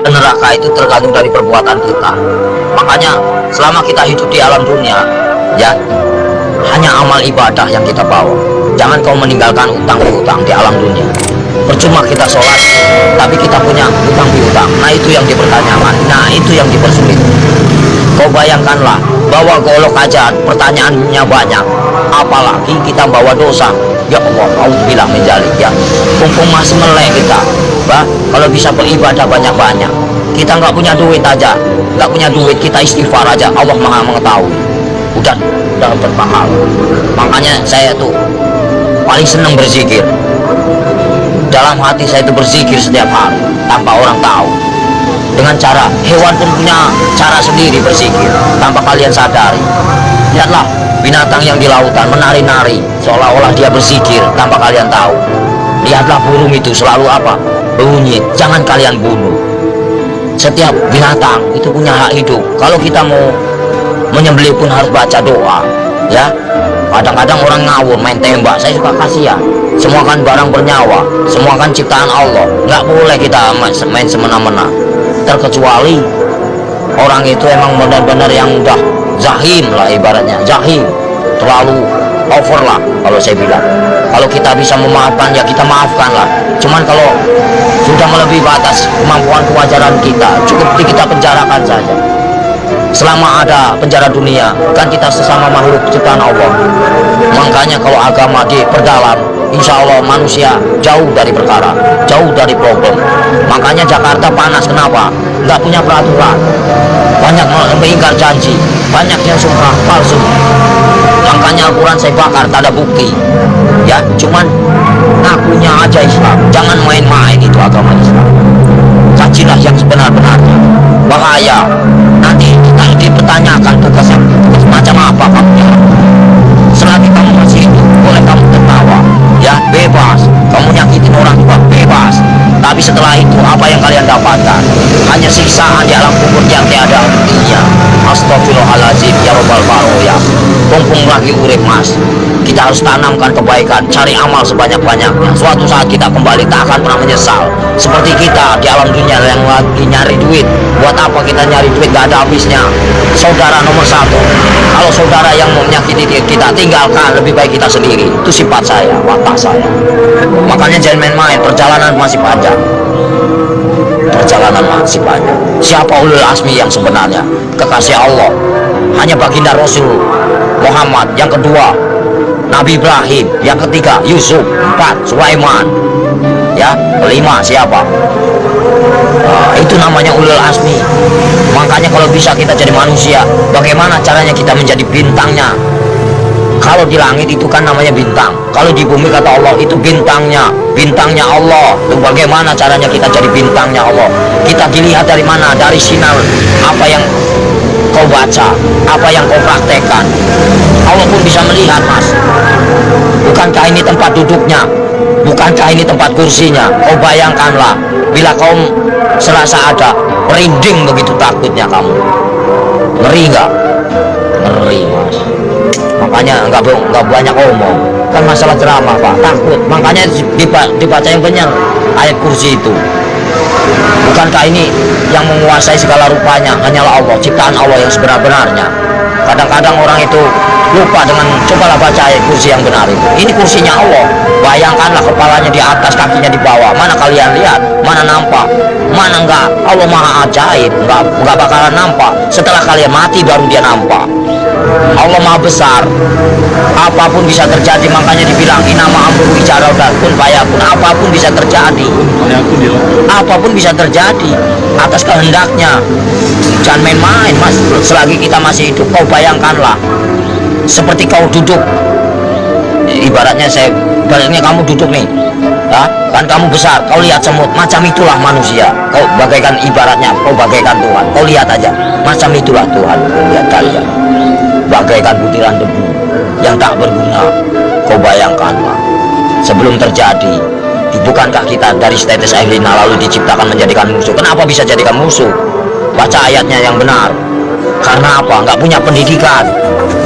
ke neraka itu tergantung dari perbuatan kita. Makanya selama kita hidup di alam dunia, ya, hanya amal ibadah yang kita bawa. Jangan kau meninggalkan utang piutang di alam dunia. Percuma kita sholat tapi kita punya utang piutang. Nah itu yang dipertanyakan, nah itu yang dipersulit. Kau bayangkanlah, bawa golok aja pertanyaannya banyak, apalagi kita bawa dosa. Ya Allah, auzubillah min dzalik, ya. Mumpung masih melek kita, bah, kalau bisa beribadah banyak-banyak. Kita nggak punya duit aja, nggak punya duit, kita istighfar aja, Allah Maha mengetahui. Udah berpahala. Makanya saya tuh paling senang berzikir. Dalam hati saya itu berzikir setiap hari tanpa orang tahu. Dengan cara, hewan pun punya cara sendiri berzikir tanpa kalian sadari. Lihatlah binatang yang di lautan menari-nari seolah-olah dia berzikir tanpa kalian tahu. Lihatlah burung itu selalu apa? Bunyi. Jangan kalian bunuh. Setiap binatang itu punya hak hidup. Kalau kita mau menyembelih pun harus baca doa, ya. Kadang-kadang orang ngawur main tembak, saya suka kasihan. Semua kan barang bernyawa, semua kan ciptaan Allah. Nggak boleh kita main semena-mena. Terkecuali orang itu emang benar-benar yang udah zahim lah, ibaratnya zahim, terlalu over lah kalau saya bilang. Kalau kita bisa memaafkan ya kita maafkan lah. Cuman kalau sudah melebihi batas kemampuan kewajaran kita, cukup kita penjarakan saja. Selama ada penjara dunia, kan kita sesama makhluk ciptaan Allah. Makanya kalau agama diperdalam, insya Allah manusia jauh dari perkara, jauh dari problem. Makanya Jakarta panas, kenapa? Nggak punya peraturan, banyak mengingkar janji, banyak yang sumpah palsu. Makanya Al-Quran saya bakar, tak ada bukti, ya. Cuman ngakunya aja Islam, jangan main-main itu agama Islam. Kajilah yang sebenar-benarnya. Bahaya nanti kita dipertanyakan tugas macam apa kamu. Selagi kamu masih hidup, boleh kamu tertawa, ya, bebas. Kamu nyakitin orang juga bebas. Tapi setelah itu apa yang kalian dapatkan? Hanya siksaan di alam kubur yang tiada artinya. Astagfirullahaladzim, ya Rabbal Baroya. Mumpung lagi urip mas, kita harus tanamkan kebaikan, cari amal sebanyak-banyaknya. Suatu saat kita kembali tak akan pernah menyesal. Seperti kita di alam dunia yang lagi nyari duit. Buat apa kita nyari duit, gak ada habisnya. Saudara nomor satu, kalau saudara yang mau menyakiti kita, tinggalkan, lebih baik kita sendiri. Itu sifat saya, watak saya. Makanya jangan main-main, perjalanan masih panjang. Perjalanan masih panjang. Siapa ulul azmi yang sebenarnya? Kekasih Allah hanya baginda Rasul Muhammad. Yang kedua Nabi Ibrahim. Yang ketiga Yusuf. Empat Sulaiman. Ya, kelima siapa? Itu namanya ulul azmi. Makanya kalau bisa kita jadi manusia, bagaimana caranya kita menjadi bintangnya? Kalau di langit itu kan namanya bintang, kalau di bumi kata Allah itu bintangnya, bintangnya Allah. Lalu bagaimana caranya kita jadi bintangnya Allah? Kita dilihat dari mana? Dari sinar apa yang kau baca, apa yang kau praktekkan. Allah pun bisa melihat mas. Bukankah ini tempat duduknya? Bukankah ini tempat kursinya? Kau bayangkanlah, bila kau serasa ada merinding begitu takutnya kamu. Ngeri nggak? Ngeri mas. Makanya nggak banyak omong. Kan masalah ceramah pak, takut. Makanya dibaca yang benar ayat kursi itu. Bukankah ini yang menguasai segala rupanya hanyalah Allah, ciptaan Allah yang sebenar-benarnya. Kadang-kadang orang itu lupa dengan, cobalah baca ayat kursi yang benar itu. Ini kursinya Allah. Bayangkanlah kepalanya di atas, kakinya di bawah. Mana kalian lihat? Mana nampak? Mana enggak? Allah maha ajaib, enggak bakalan nampak. Setelah kalian mati baru dia nampak. Allah maha besar, apapun bisa terjadi. Makanya dibilang inama amruhu idza arada kun fayakun. Apapun bisa terjadi, apapun bisa terjadi atas kehendaknya. Jangan main-main mas. Selagi kita masih hidup, kau bayangkanlah seperti kau duduk, ibaratnya kamu duduk nih, ya, kan kamu besar, kau lihat semut, macam itulah manusia. Kau bagaikan, ibaratnya kau bagaikan Tuhan. Kau lihat aja, macam itulah Tuhan. Lihat kalian bagaikan butiran debu yang tak berguna. Kau bayangkanlah sebelum terjadi. Bukankah kita dari status ahlina lalu diciptakan menjadikan musuh? Kenapa bisa jadikan musuh? Baca ayatnya yang benar. Karena apa? Nggak punya pendidikan,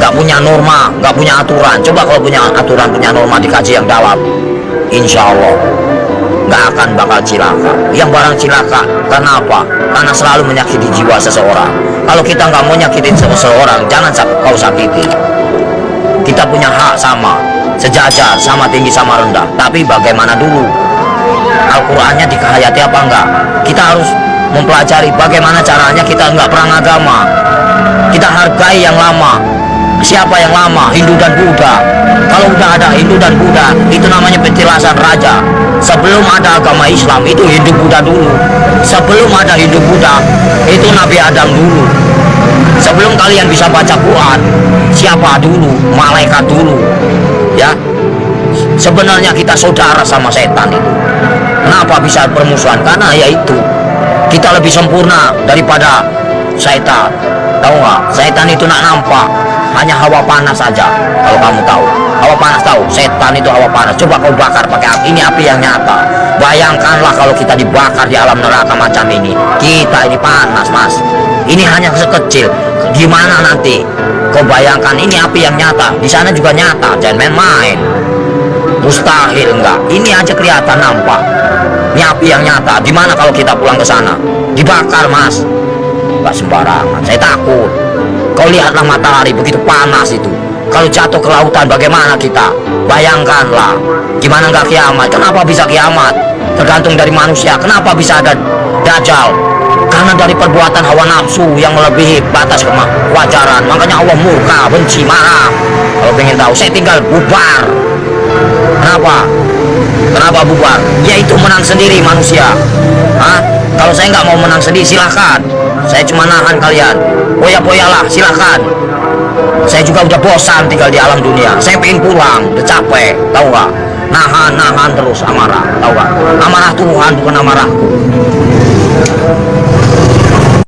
nggak punya norma, nggak punya aturan. Coba kalau punya aturan, punya norma, dikaji yang dalam, insya Allah nggak akan bakal cilaka. Yang barang cilaka karena apa? Karena selalu menyakiti jiwa seseorang. Kalau kita nggak mau nyakitin seseorang, jangan kau sakiti. Kita punya hak sama, sejajar, sama tinggi, sama rendah. Tapi bagaimana dulu? Al-Qur'annya dikehayati apa enggak? Kita harus mempelajari bagaimana caranya. Kita enggak perang agama, kita hargai yang lama. Siapa yang lama? Hindu dan Buddha. Kalau udah ada Hindu dan Buddha, itu namanya petilasan raja. Sebelum ada agama Islam, itu Hindu Buddha dulu. Sebelum ada Hindu Buddha, itu Nabi Adam dulu. Sebelum kalian bisa baca Quran, siapa dulu? Malaikat dulu. Ya, sebenarnya kita saudara sama setan itu. Kenapa bisa bermusuhan? Karena yaitu kita lebih sempurna daripada setan. Tahu nggak? Setan itu nak nampak, hanya hawa panas saja. Kalau kamu tahu, hawa panas tahu. Setan itu hawa panas. Coba kau bakar pakai api. Ini api yang nyata. Bayangkanlah kalau kita dibakar di alam neraka macam ini. Kita ini panas, mas. Ini hanya sekecil. Gimana nanti? Kau bayangkan ini api yang nyata. Di sana juga nyata. Jangan main-main. Mustahil enggak. Ini aja kelihatan nampak. Ini api yang nyata. Gimana kalau kita pulang ke sana? Dibakar, mas. Enggak sembarangan. Saya takut. Kau lihatlah matahari begitu panas itu. Kalau jatuh ke lautan bagaimana kita? Bayangkanlah. Gimana enggak kiamat? Kenapa bisa kiamat? Tergantung dari manusia. Kenapa bisa ada Dajjal? Karena dari perbuatan hawa nafsu yang melebihi batas kewajaran. Makanya Allah murka, benci, marah. Kalau pengen tahu, saya tinggal bubar. Kenapa? Kenapa bubar? Yaitu menang sendiri manusia. Hah? Kalau saya nggak mau menang sendiri, silahkan. Saya cuma nahan kalian. Poya-poyalah, silahkan. Saya juga udah bosan tinggal di alam dunia. Saya pengen pulang, udah capek. Tahu nggak? Nahan terus amarah. Tahu nggak? Amarah Tuhan bukan amarahku.